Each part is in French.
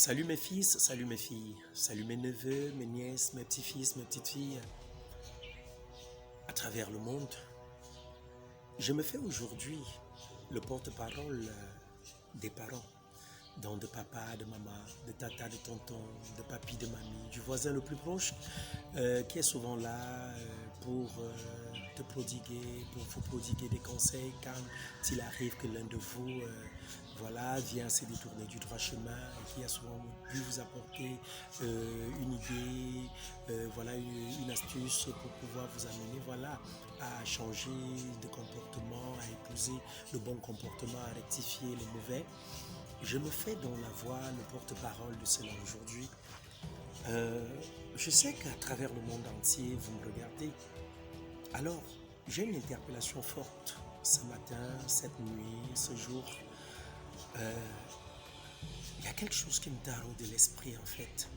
Salut mes fils, salut mes filles, salut mes neveux, mes nièces, mes petits-fils, mes petites-filles à travers le monde. Je me fais aujourd'hui le porte-parole des parents, donc de papa, de maman, de tata, de tonton, de papy, de mamie, du voisin le plus proche qui est souvent là pour te prodiguer, pour vous prodiguer des conseils quand il arrive que l'un de vous voilà, vient se détourner du droit chemin et qui a souvent pu vous apporter une idée, voilà, une astuce pour pouvoir vous amener voilà, à changer de comportement, à épouser le bon comportement, à rectifier le mauvais. Je me fais dans la voix le porte-parole de cela aujourd'hui. Je sais qu'à travers le monde entier, vous me regardez. Alors, j'ai une interpellation forte ce matin, cette nuit, ce jour. Il y a quelque chose qui me taraude de l'esprit en fait.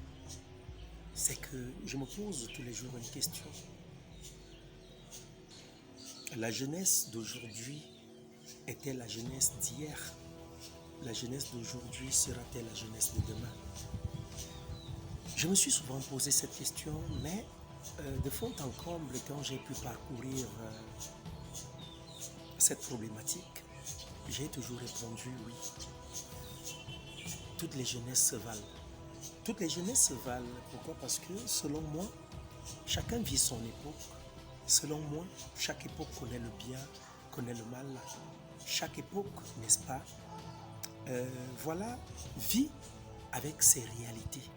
C'est que je me pose tous les jours une question. La jeunesse d'aujourd'hui est-elle la jeunesse d'hier? La jeunesse d'aujourd'hui sera-t-elle la jeunesse de demain? Je me suis souvent posé cette question, mais de fond en comble, quand j'ai pu parcourir cette problématique, j'ai toujours répondu oui. Toutes les jeunesses se valent. Toutes les jeunesses se valent. Pourquoi? Parce que selon moi, chacun vit son époque. Selon moi, chaque époque connaît le bien, connaît le mal. Chaque époque, n'est-ce pas, voilà, vit avec ses réalités.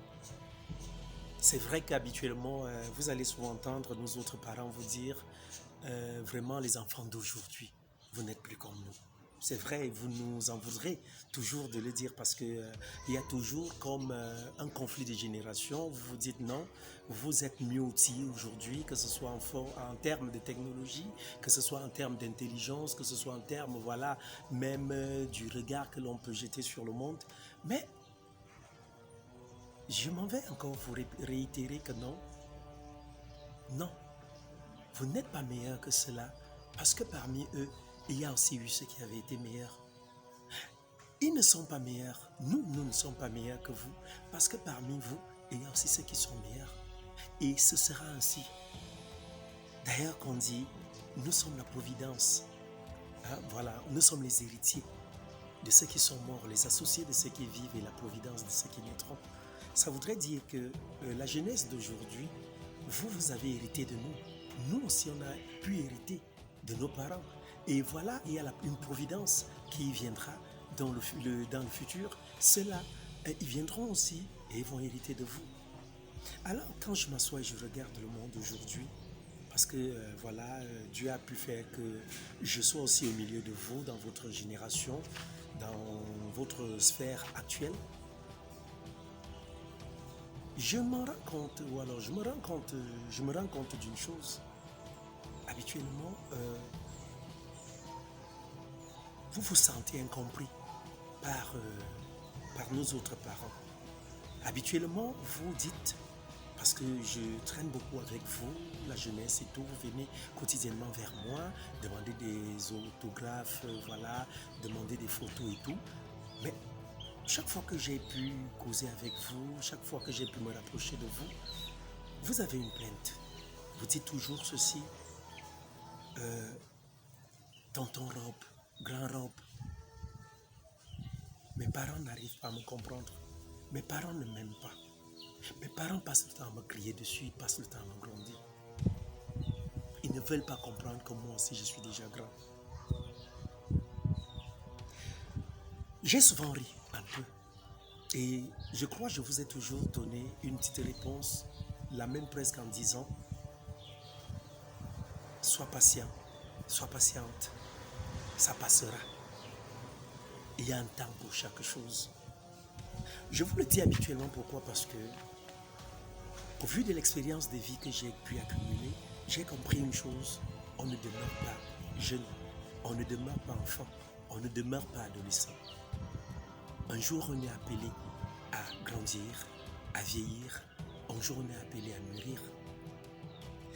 C'est vrai qu'habituellement, vous allez souvent entendre nos autres parents vous dire vraiment les enfants d'aujourd'hui, vous n'êtes plus comme nous. C'est vrai, vous nous en voudrez toujours de le dire parce que il y a toujours comme un conflit de génération. Vous vous dites non, vous êtes mieux outillés aujourd'hui, que ce soit en termes de technologie, que ce soit en termes d'intelligence, que ce soit en termes, voilà, même du regard que l'on peut jeter sur le monde. Mais je m'en vais encore vous réitérer que non, non, vous n'êtes pas meilleur que cela, parce que parmi eux, il y a aussi eu ceux qui avaient été meilleurs. Ils ne sont pas meilleurs, nous ne sommes pas meilleurs que vous, parce que parmi vous, il y a aussi ceux qui sont meilleurs. Et ce sera ainsi. D'ailleurs qu'on dit, nous sommes la providence. Hein, voilà, nous sommes les héritiers de ceux qui sont morts, les associés de ceux qui vivent et la providence de ceux qui naîtront. Ça voudrait dire que la jeunesse d'aujourd'hui, vous avez hérité de nous. Nous aussi, on a pu hériter de nos parents. Et voilà, il y a une providence qui viendra dans le futur. Ceux-là, ils viendront aussi et ils vont hériter de vous. Alors, quand je m'assois et je regarde le monde aujourd'hui, parce que voilà, Dieu a pu faire que je sois aussi au milieu de vous, dans votre génération, dans votre sphère actuelle, je m'en rends compte, ou alors je me rends compte d'une chose. Habituellement, vous vous sentez incompris par nos autres parents. Habituellement, vous dites, parce que je traîne beaucoup avec vous, la jeunesse et tout, vous venez quotidiennement vers moi, demander des autographes, voilà, demander des photos et tout. Mais chaque fois que j'ai pu causer avec vous, chaque fois que j'ai pu me rapprocher de vous, vous avez une plainte. Vous dites toujours ceci, tonton robe, grand robe. Mes parents n'arrivent pas à me comprendre. Mes parents ne m'aiment pas. Mes parents passent le temps à me crier dessus, ils passent le temps à me gronder. Ils ne veulent pas comprendre que moi aussi je suis déjà grand. J'ai souvent ri un peu. Et je crois que je vous ai toujours donné une petite réponse, la même presque en disant, sois patient, sois patiente, ça passera. Il y a un temps pour chaque chose. Je vous le dis habituellement, pourquoi? Parce que, au vu de l'expérience de vie que j'ai pu accumuler, j'ai compris une chose, on ne demeure pas jeune, on ne demeure pas enfant, on ne demeure pas adolescent. Un jour, on est appelé à grandir, à vieillir, un jour, on est appelé à mûrir.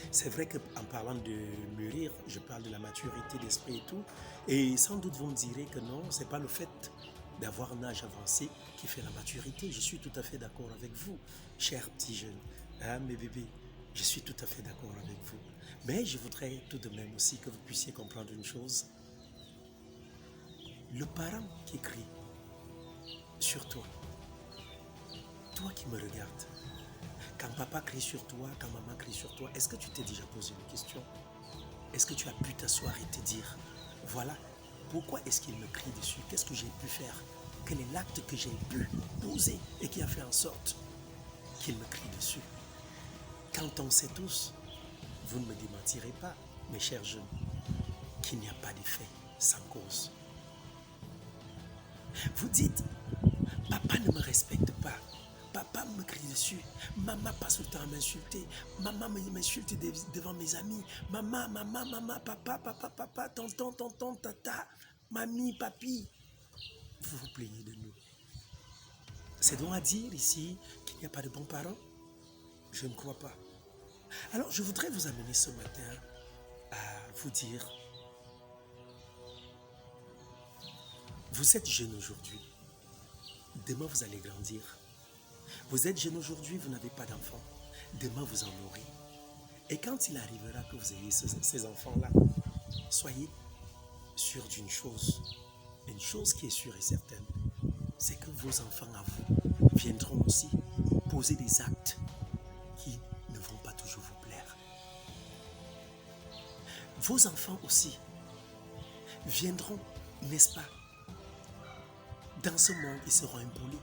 C'est vrai qu'en parlant de mûrir, je parle de la maturité d'esprit et tout, et sans doute vous me direz que non, c'est pas le fait d'avoir un âge avancé qui fait la maturité. Je suis tout à fait d'accord avec vous, chers petits jeunes, hein, mes bébés. Je suis tout à fait d'accord avec vous. Mais je voudrais tout de même aussi que vous puissiez comprendre une chose. Le parent qui crie sur toi, toi qui me regardes, quand papa crie sur toi, quand maman crie sur toi, est-ce que tu t'es déjà posé une question? Est-ce que tu as pu t'asseoir et te dire, voilà, pourquoi est-ce qu'il me crie dessus? Qu'est-ce que j'ai pu faire? Quel est l'acte que j'ai pu poser et qui a fait en sorte qu'il me crie dessus? Quand on sait tous, vous ne me démentirez pas, mes chers jeunes, qu'il n'y a pas d'effet sans cause. Vous dites, papa ne me respecte pas. Papa me crie dessus. Maman passe le temps à m'insulter. Maman m'insulte devant mes amis. Maman, papa, tonton, tata, mamie, papi. Vous vous plaignez de nous. C'est donc à dire ici qu'il n'y a pas de bons parents? Je ne crois pas. Alors je voudrais vous amener ce matin à vous dire, vous êtes jeune aujourd'hui. Demain vous allez grandir. Vous êtes jeune aujourd'hui, vous n'avez pas d'enfants. Demain, vous en aurez. Et quand il arrivera que vous ayez ces enfants-là, soyez sûr d'une chose. Une chose qui est sûre et certaine, c'est que vos enfants à vous viendront aussi poser des actes qui ne vont pas toujours vous plaire. Vos enfants aussi viendront, n'est-ce pas, dans ce monde, ils seront impolis.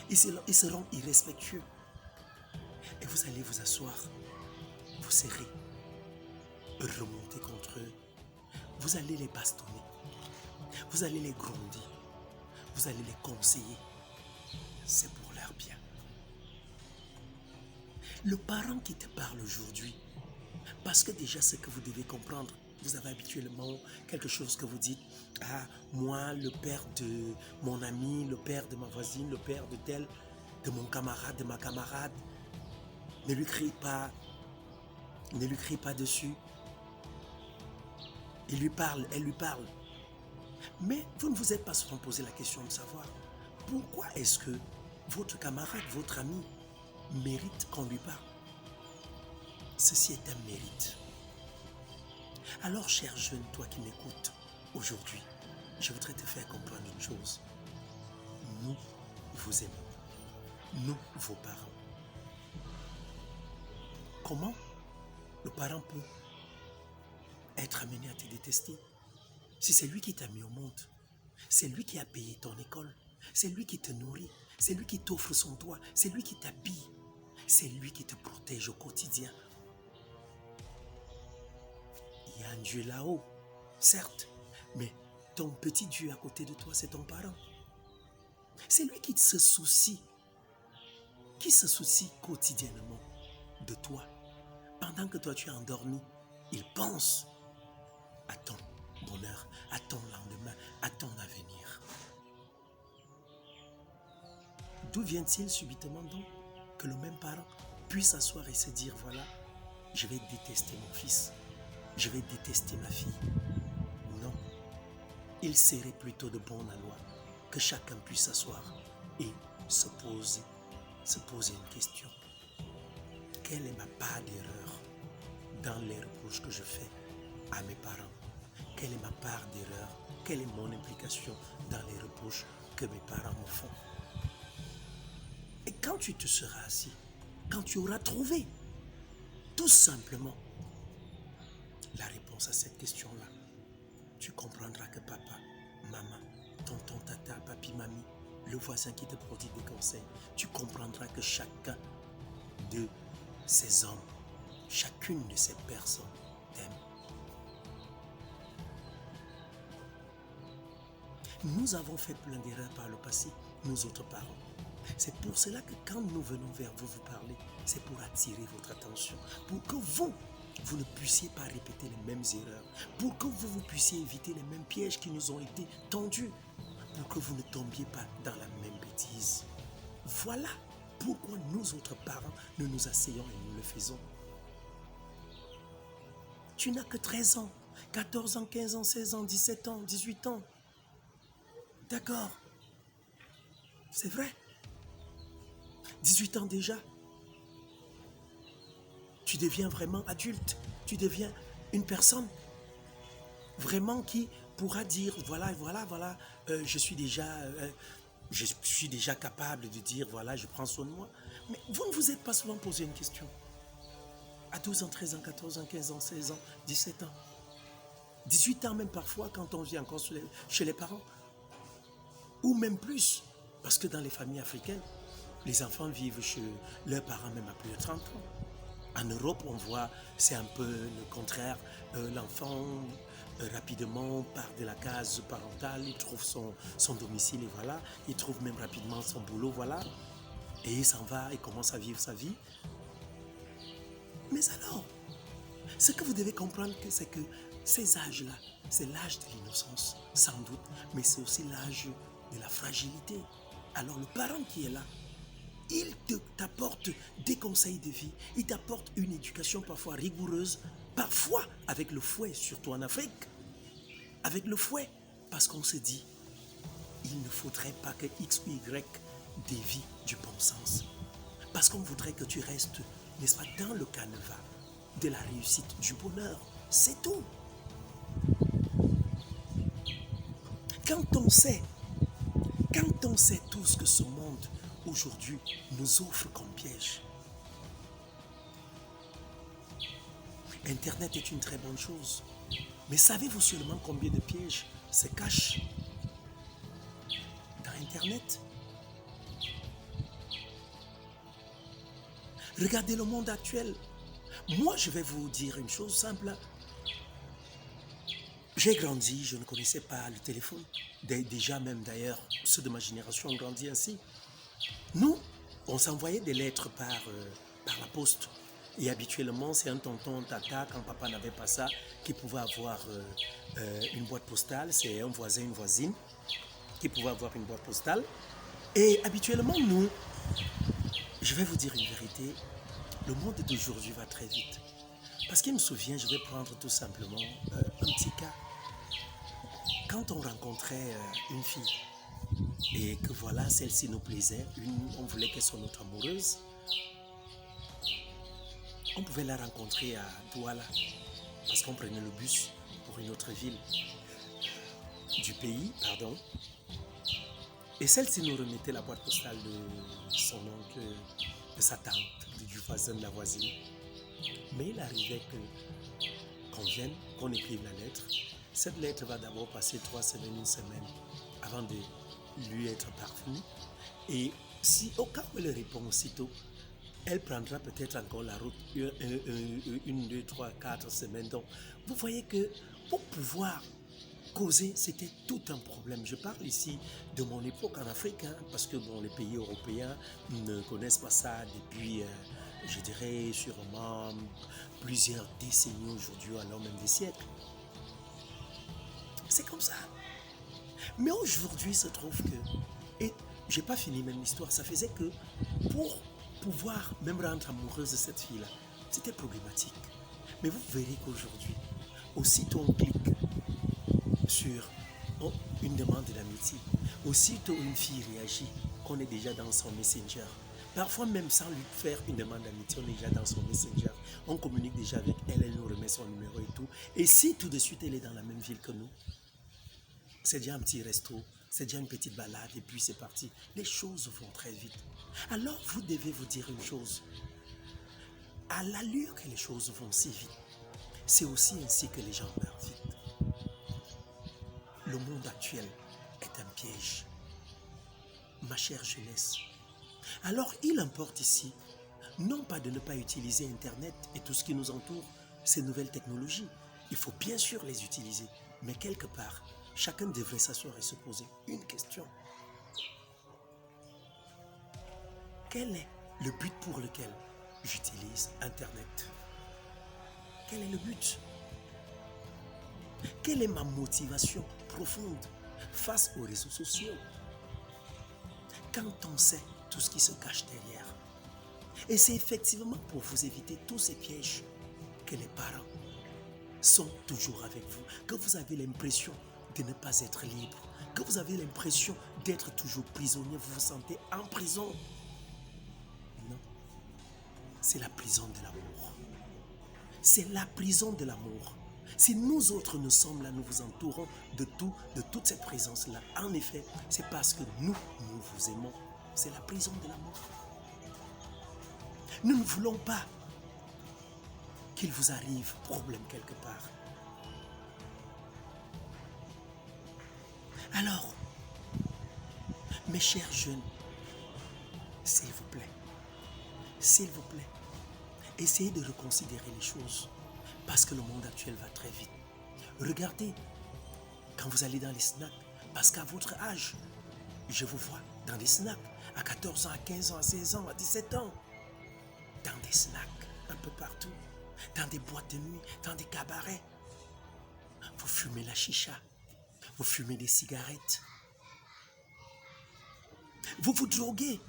Ils seront irrespectueux. Et vous allez vous asseoir, vous serrer, remonter contre eux. Vous allez les bastonner. Vous allez les gronder. Vous allez les conseiller. C'est pour leur bien. Le parent qui te parle aujourd'hui, parce que déjà ce que vous devez comprendre, vous avez habituellement quelque chose que vous dites, ah, moi, le père de mon ami, le père de ma voisine, le père de tel, de mon camarade, de ma camarade, ne lui crie pas dessus. Il lui parle, elle lui parle. Mais vous ne vous êtes pas souvent posé la question de savoir pourquoi est-ce que votre camarade, votre ami mérite qu'on lui parle. Ceci est un mérite. Alors, cher jeune, toi qui m'écoutes aujourd'hui, je voudrais te faire comprendre une chose. Nous vous aimons. Nous, vos parents. Comment le parent peut être amené à te détester? Si c'est lui qui t'a mis au monde, c'est lui qui a payé ton école, c'est lui qui te nourrit, c'est lui qui t'offre son toit, c'est lui qui t'habille, c'est lui qui te protège au quotidien. Il y a un Dieu là-haut, certes, mais ton petit Dieu à côté de toi, c'est ton parent. C'est lui qui se soucie quotidiennement de toi. Pendant que toi tu es endormi, il pense à ton bonheur, à ton lendemain, à ton avenir. D'où vient-il subitement donc que le même parent puisse s'asseoir et se dire, voilà, je vais détester mon fils, je vais détester ma fille? Non, il serait plutôt de bon aloi que chacun puisse s'asseoir et se poser une question. Quelle est ma part d'erreur dans les reproches que je fais à mes parents? Quelle est ma part d'erreur? Quelle est mon implication dans les reproches que mes parents me font? Et quand tu te seras assis, quand tu auras trouvé tout simplement la réponse à cette question-là, tu comprendras que papa, maman, tonton, tata, papi, mamie, le voisin qui te prodigue des conseils, tu comprendras que chacun de ces hommes, chacune de ces personnes t'aime. Nous avons fait plein d'erreurs par le passé, nous autres parents. C'est pour cela que quand nous venons vers vous parler, c'est pour attirer votre attention, pour que vous ne puissiez pas répéter les mêmes erreurs, pour que vous puissiez éviter les mêmes pièges qui nous ont été tendus, pour que vous ne tombiez pas dans la même bêtise. Voilà pourquoi nous autres parents, nous nous asseyons et nous le faisons. Tu n'as que 13 ans, 14 ans, 15 ans, 16 ans, 17 ans, 18 ans. D'accord. C'est vrai. 18 ans déjà. Tu deviens vraiment adulte. Tu deviens une personne vraiment qui pourra dire, voilà, je suis déjà capable de dire, voilà, je prends soin de moi. Mais vous ne vous êtes pas souvent posé une question. À 12 ans, 13 ans, 14 ans, 15 ans, 16 ans, 17 ans, 18 ans même parfois quand on vit encore chez les parents. Ou même plus. Parce que dans les familles africaines, les enfants vivent chez leurs parents même à plus de 30 ans. En Europe, on voit, c'est un peu le contraire. L'enfant, rapidement, part de la case parentale, il trouve son domicile et voilà. Il trouve même rapidement son boulot, voilà. Et il s'en va, il commence à vivre sa vie. Mais alors, ce que vous devez comprendre, c'est que ces âges-là, c'est l'âge de l'innocence, sans doute, mais c'est aussi l'âge de la fragilité. Alors le parent qui est là, il t'apporte des conseils de vie, il t'apporte une éducation parfois rigoureuse, parfois avec le fouet, surtout en Afrique, avec le fouet, parce qu'on se dit, il ne faudrait pas que X ou Y dévie du bon sens. Parce qu'on voudrait que tu restes, n'est-ce pas, dans le canevas de la réussite, du bonheur. C'est tout. Quand on sait tout ce que ce monde aujourd'hui nous offre comme piège, Internet est une très bonne chose. Mais savez-vous seulement combien de pièges se cachent dans Internet? Regardez le monde actuel. Moi, je vais vous dire une chose simple. J'ai grandi, je ne connaissais pas le téléphone. Déjà même d'ailleurs, ceux de ma génération ont grandi ainsi. Nous, on s'envoyait des lettres par la poste. Et habituellement, c'est un tonton, tata, quand papa n'avait pas ça, qui pouvait avoir une boîte postale. C'est un voisin, une voisine qui pouvait avoir une boîte postale. Et habituellement, nous, je vais vous dire une vérité, le monde d'aujourd'hui va très vite. Parce qu'il me souvient, je vais prendre tout simplement un petit cas. Quand on rencontrait une fille et que voilà, celle-ci nous plaisait, on voulait qu'elle soit notre amoureuse, on pouvait la rencontrer à Douala parce qu'on prenait le bus pour une autre ville du pays, pardon. Et celle-ci nous remettait la boîte postale de son oncle, de sa tante, du voisin, de la voisine. Mais il arrivait qu'on vienne, qu'on écrive la lettre. Cette lettre va d'abord passer 3 semaines, une semaine avant de lui être parvenue. Et si au cas où elle répond aussitôt, elle prendra peut-être encore la route 1, 2, 3, 4 semaines. Donc, vous voyez que pour pouvoir causer, c'était tout un problème. Je parle ici de mon époque en Afrique, parce que bon, les pays européens ne connaissent pas ça depuis, je dirais, sûrement plusieurs décennies aujourd'hui, alors même des siècles. C'est comme ça. Mais aujourd'hui, il se trouve que, et j'ai pas fini même l'histoire, ça faisait que pour pouvoir même rendre amoureuse de cette fille-là, c'était problématique. Mais vous verrez qu'aujourd'hui, aussitôt on clique sur une demande d'amitié, aussitôt une fille réagit, qu'on est déjà dans son messenger. Parfois même sans lui faire une demande d'amitié, on est déjà dans son messenger. On communique déjà avec elle, elle nous remet son numéro et tout. Et si tout de suite elle est dans la même ville que nous, c'est déjà un petit resto, c'est déjà une petite balade et puis c'est parti. Les choses vont très vite. Alors vous devez vous dire une chose. À l'allure que les choses vont si vite, c'est aussi ainsi que les gens meurent vite. Le monde actuel est un piège. Ma chère jeunesse. Alors il importe ici, non pas de ne pas utiliser Internet et tout ce qui nous entoure, ces nouvelles technologies. Il faut bien sûr les utiliser, mais quelque part, chacun devrait s'asseoir et se poser une question. Quel est le but pour lequel j'utilise Internet? Quel est le but? Quelle est ma motivation profonde face aux réseaux sociaux? Quand on sait tout ce qui se cache derrière. Et c'est effectivement pour vous éviter tous ces pièges que les parents sont toujours avec vous, que vous avez l'impression de ne pas être libre, que vous avez l'impression d'être toujours prisonnier, vous vous sentez en prison. Non, c'est la prison de l'amour. C'est la prison de l'amour. Si nous autres nous sommes là, nous vous entourons de toute cette présence-là. En effet, c'est parce que nous vous aimons. C'est la prison de l'amour. Nous ne voulons pas qu'il vous arrive problème quelque part. Alors, mes chers jeunes, s'il vous plaît, essayez de reconsidérer les choses parce que le monde actuel va très vite. Regardez, quand vous allez dans les snacks, parce qu'à votre âge, je vous vois dans des snacks, à 14 ans, à 15 ans, à 16 ans, à 17 ans, dans des snacks, un peu partout, dans des boîtes de nuit, dans des cabarets. Vous fumez la chicha, vous fumez des cigarettes, vous vous droguez,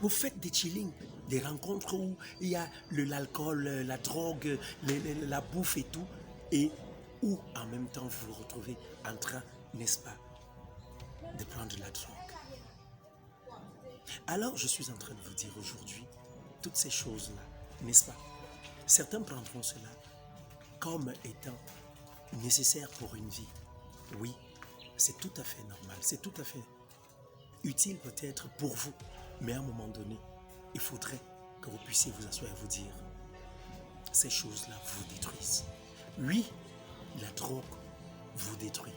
vous faites des chillings, des rencontres où il y a l'alcool, la drogue, la bouffe et tout, et où en même temps vous vous retrouvez en train, n'est-ce pas, de prendre la drogue. Alors je suis en train de vous dire aujourd'hui, toutes ces choses-là, n'est-ce pas? Certains prendront cela comme étant nécessaire pour une vie. Oui, c'est tout à fait normal, c'est tout à fait utile peut-être pour vous, mais à un moment donné, il faudrait que vous puissiez vous asseoir et vous dire, ces choses-là vous détruisent. Oui, la drogue vous détruit.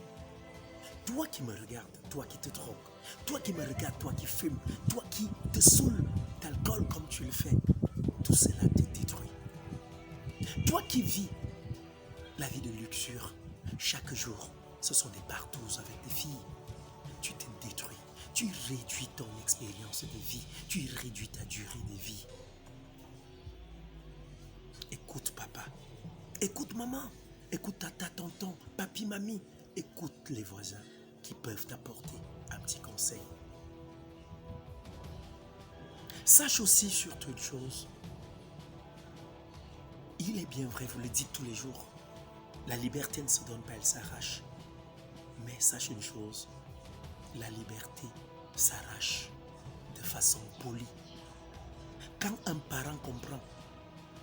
Toi qui me regardes, toi qui te drogues, toi qui me regardes, toi qui fumes, toi qui te saoules d'alcool comme tu le fais, tout cela te détruit. Toi qui vis la vie de luxure, chaque jour, ce sont des partouzes avec des filles, tu te détruis. Tu réduis ton expérience de vie, tu réduis ta durée de vie. Écoute papa, écoute maman, écoute tata, tonton, papi, mamie, écoute les voisins qui peuvent t'apporter un petit conseil. Sache aussi surtout une chose, il est bien vrai, vous le dites tous les jours, la liberté ne se donne pas, elle s'arrache. Mais sache une chose, la liberté s'arrache de façon polie. Quand un parent comprend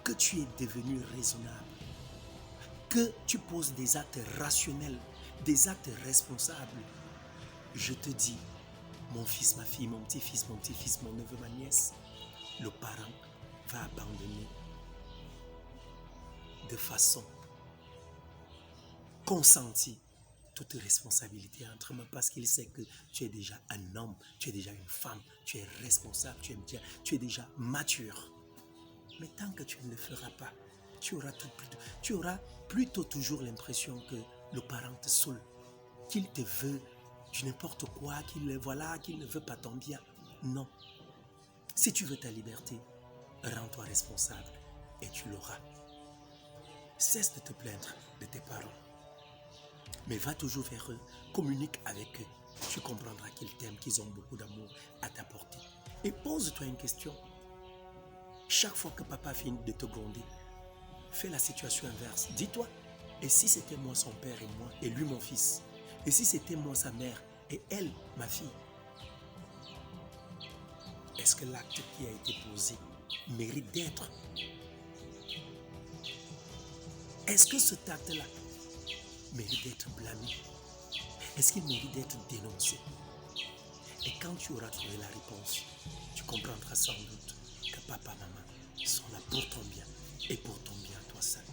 que tu es devenu raisonnable, que tu poses des actes rationnels, des actes responsables, je te dis, mon fils, ma fille, mon petit-fils, mon neveu, ma nièce, le parent va abandonner de façon consentie toute responsabilité entre moi parce qu'il sait que tu es déjà un homme, tu es déjà une femme, tu es responsable, tu es déjà mature. Mais tant que tu ne le feras pas, tu auras plutôt toujours l'impression que le parent te saoule, qu'il te veut du n'importe quoi, qu'il ne veut pas ton bien. Non. Si tu veux ta liberté, rends-toi responsable et tu l'auras. Cesse de te plaindre de tes parents. Mais va toujours vers eux, communique avec eux. Tu comprendras qu'ils t'aiment, qu'ils ont beaucoup d'amour à t'apporter. Et pose-toi une question. Chaque fois que papa finit de te gronder, fais la situation inverse. Dis-toi, et si c'était moi son père et moi, et lui mon fils? Et si c'était moi sa mère et elle ma fille? Est-ce que l'acte qui a été posé mérite d'être? Est-ce que cet acte-là mérite d'être blâmé? Est-ce qu'il mérite d'être dénoncé? Et quand tu auras trouvé la réponse, tu comprendras sans doute que papa, maman sont là pour ton bien et pour ton bien toi seul.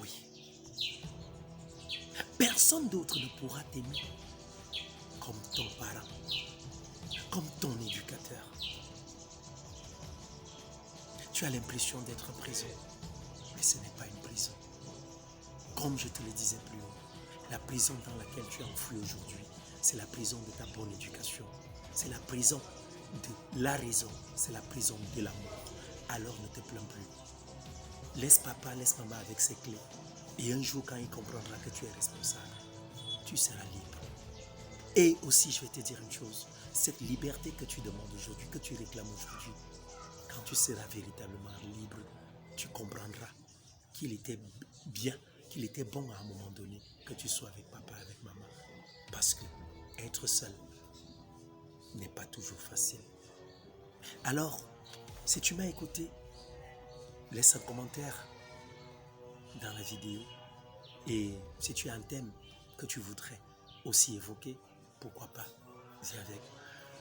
Oui. Personne d'autre ne pourra t'aimer comme ton parent, comme ton éducateur. Tu as l'impression d'être en prison, mais ce n'est pas une prison. Comme je te le disais plus haut, la prison dans laquelle tu es enfoui aujourd'hui, c'est la prison de ta bonne éducation. C'est la prison de la raison, c'est la prison de l'amour. Alors ne te plains plus. Laisse papa, laisse maman avec ses clés. Et un jour, quand il comprendra que tu es responsable, tu seras libre. Et aussi, je vais te dire une chose, cette liberté que tu demandes aujourd'hui, que tu réclames aujourd'hui, quand tu seras véritablement libre, tu comprendras qu'il était bien, qu'il était bon à un moment donné que tu sois avec papa, avec maman. Parce que être seul n'est pas toujours facile. Alors, si tu m'as écouté, laisse un commentaire dans la vidéo. Et si tu as un thème que tu voudrais aussi évoquer, pourquoi pas, viens avec.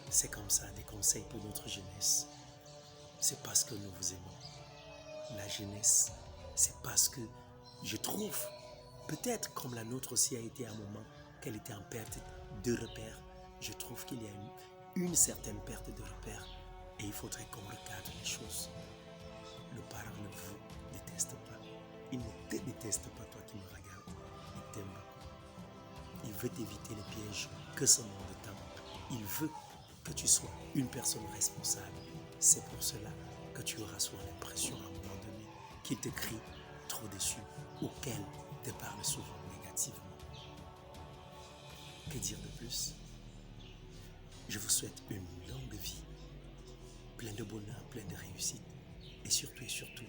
C'est comme ça, des conseils pour notre jeunesse. C'est parce que nous vous aimons. La jeunesse, c'est parce que je trouve, peut-être comme la nôtre aussi a été à un moment, qu'elle était en perte de repères. Je trouve qu'il y a une certaine perte de repères et il faudrait qu'on recadre les choses. Le parent ne vous déteste pas. Il ne te déteste pas, toi qui me regardes. Il t'aime beaucoup. Il veut t'éviter les pièges que ce monde tend. Il veut que tu sois une personne responsable. C'est pour cela que tu auras souvent l'impression à un moment donné qu'il te crie trop dessus ou qu'elle te parle souvent négativement. Que dire de plus? Je vous souhaite une longue vie, pleine de bonheur, pleine de réussite et surtout,